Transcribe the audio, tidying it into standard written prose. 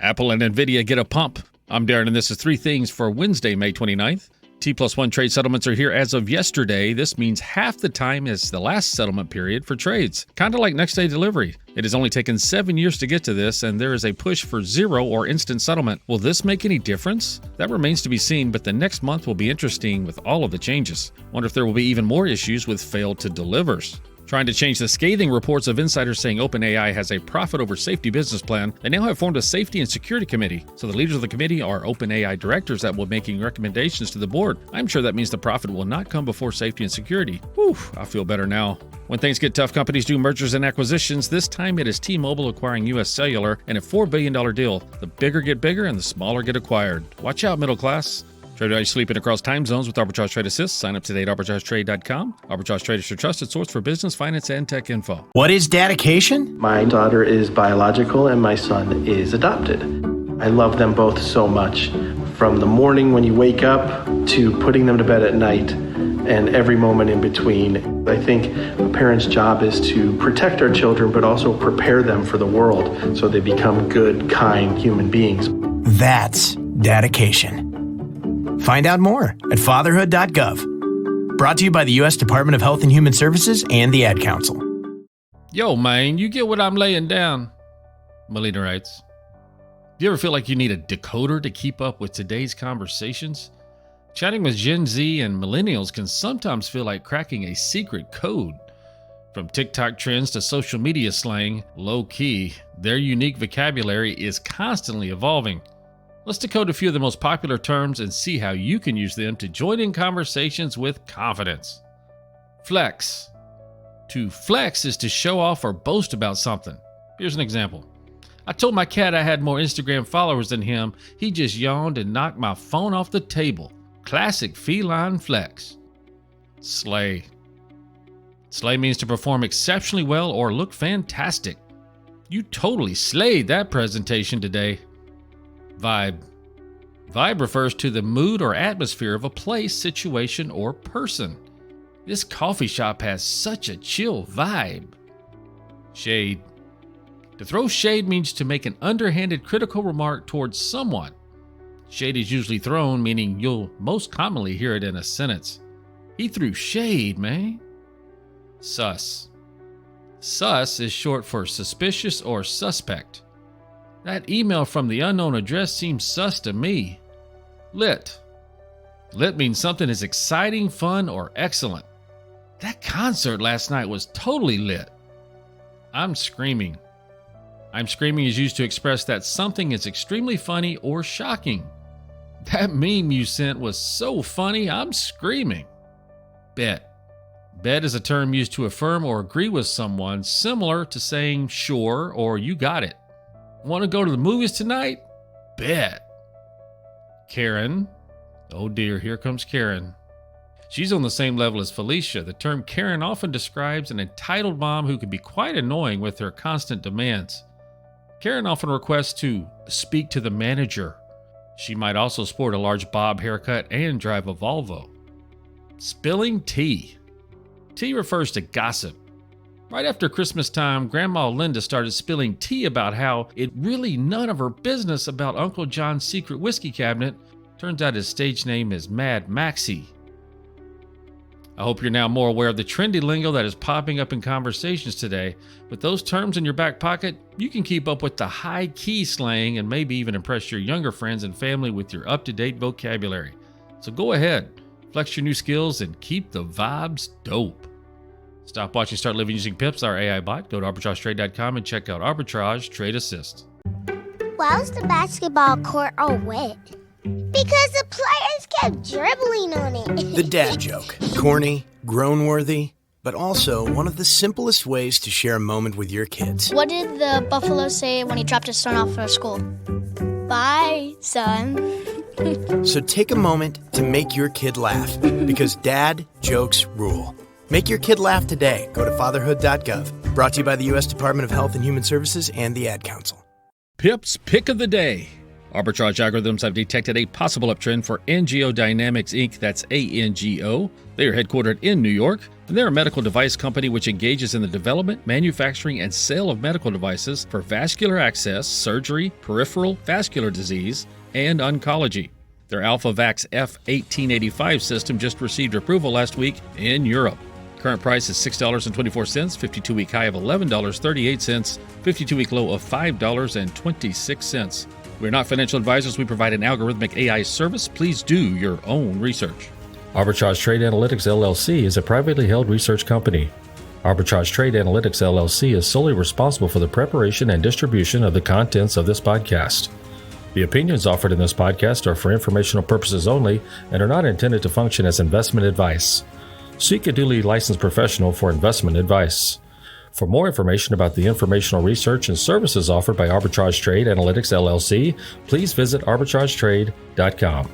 Apple and NVIDIA get a pump. I'm Darren, and this is 3 things for Wednesday, May 29th. T+1 trade settlements are here as of yesterday. This means half the time is the last settlement period for trades, kind of like next-day delivery. It has only taken 7 years to get to this, and there is a push for zero or instant settlement. Will this make any difference? That remains to be seen, but the next month will be interesting with all of the changes. Wonder if there will be even more issues with failed to delivers. Trying to change the scathing reports of insiders saying OpenAI has a profit over safety business plan, they now have formed a safety and security committee. So the leaders of the committee are OpenAI directors that will be making recommendations to the board. I'm sure that means the profit will not come before safety and security. Whew, I feel better now. When things get tough, companies do mergers and acquisitions. This time it is T-Mobile acquiring US Cellular in a $4 billion deal. The bigger get bigger and the smaller get acquired. Watch out, middle class. Trade while you're sleeping across time zones with Arbitrage Trade Assist. Sign up today at arbitragetrade.com. Arbitrage Trade is your trusted source for business, finance, and tech info. What is dedication? My daughter is biological and my son is adopted. I love them both so much. From the morning when you wake up to putting them to bed at night and every moment in between. I think a parent's job is to protect our children, but also prepare them for the world so they become good, kind human beings. That's dedication. Find out more at fatherhood.gov. Brought to you by the U.S. Department of Health and Human Services and the Ad Council. Yo, man, you get what I'm laying down? Melina writes, do you ever feel like you need a decoder to keep up with today's conversations? Chatting with Gen Z and millennials can sometimes feel like cracking a secret code. From TikTok trends to social media slang, low-key, their unique vocabulary is constantly evolving. Let's decode a few of the most popular terms and see how you can use them to join in conversations with confidence. Flex. To flex is to show off or boast about something. Here's an example. I told my cat I had more Instagram followers than him. He just yawned and knocked my phone off the table. Classic feline flex. Slay. Slay means to perform exceptionally well or look fantastic. You totally slayed that presentation today. Vibe. Vibe refers to the mood or atmosphere of a place, situation, or person. This coffee shop has such a chill vibe. Shade. To throw shade means to make an underhanded critical remark towards someone. Shade is usually thrown, meaning you'll most commonly hear it in a sentence. He threw shade, man. Sus. Sus is short for suspicious or suspect. That email from the unknown address seems sus to me. Lit. Lit means something is exciting, fun, or excellent. That concert last night was totally lit. I'm screaming. I'm screaming is used to express that something is extremely funny or shocking. That meme you sent was so funny, I'm screaming. Bet. Bet is a term used to affirm or agree with someone, similar to saying sure or you got it. Want to go to the movies tonight? Bet. Karen. Oh dear, here comes Karen. She's on the same level as Felicia. The term Karen often describes an entitled mom who can be quite annoying with her constant demands. Karen often requests to speak to the manager. She might also sport a large bob haircut and drive a Volvo. Spilling tea. Tea refers to gossip. Right after Christmas time, Grandma Linda started spilling tea about how it really none of her business about Uncle John's secret whiskey cabinet. Turns out his stage name is Mad Maxie. I hope you're now more aware of the trendy lingo that is popping up in conversations today. With those terms in your back pocket, you can keep up with the high-key slang and maybe even impress your younger friends and family with your up-to-date vocabulary. So go ahead, flex your new skills, and keep the vibes dope. Stop watching, start living using Pips, our AI bot. Go to arbitragetrade.com and check out Arbitrage Trade Assist. Why was the basketball court all wet? Because the players kept dribbling on it. The dad joke. Corny, groan-worthy, but also one of the simplest ways to share a moment with your kids. What did the buffalo say when he dropped his son off at school? Bye, son. So take a moment to make your kid laugh, because dad jokes rule. Make your kid laugh today. Go to fatherhood.gov. Brought to you by the U.S. Department of Health and Human Services and the Ad Council. Pip's Pick of the Day. Arbitrage algorithms have detected a possible uptrend for NGO Dynamics Inc., that's ANGO. They are headquartered in New York, and they're a medical device company which engages in the development, manufacturing, and sale of medical devices for vascular access, surgery, peripheral vascular disease, and oncology. Their AlphaVax F1885 system just received approval last week in Europe. Current price is $6.24, 52-week high of $11.38, 52-week low of $5.26. We're not financial advisors. We provide an algorithmic AI service. Please do your own research. Arbitrage Trade Analytics LLC is a privately held research company. Arbitrage Trade Analytics LLC is solely responsible for the preparation and distribution of the contents of this podcast. The opinions offered in this podcast are for informational purposes only and are not intended to function as investment advice. Seek a duly licensed professional for investment advice. For more information about the informational research and services offered by Arbitrage Trade Analytics LLC, please visit arbitragetrade.com.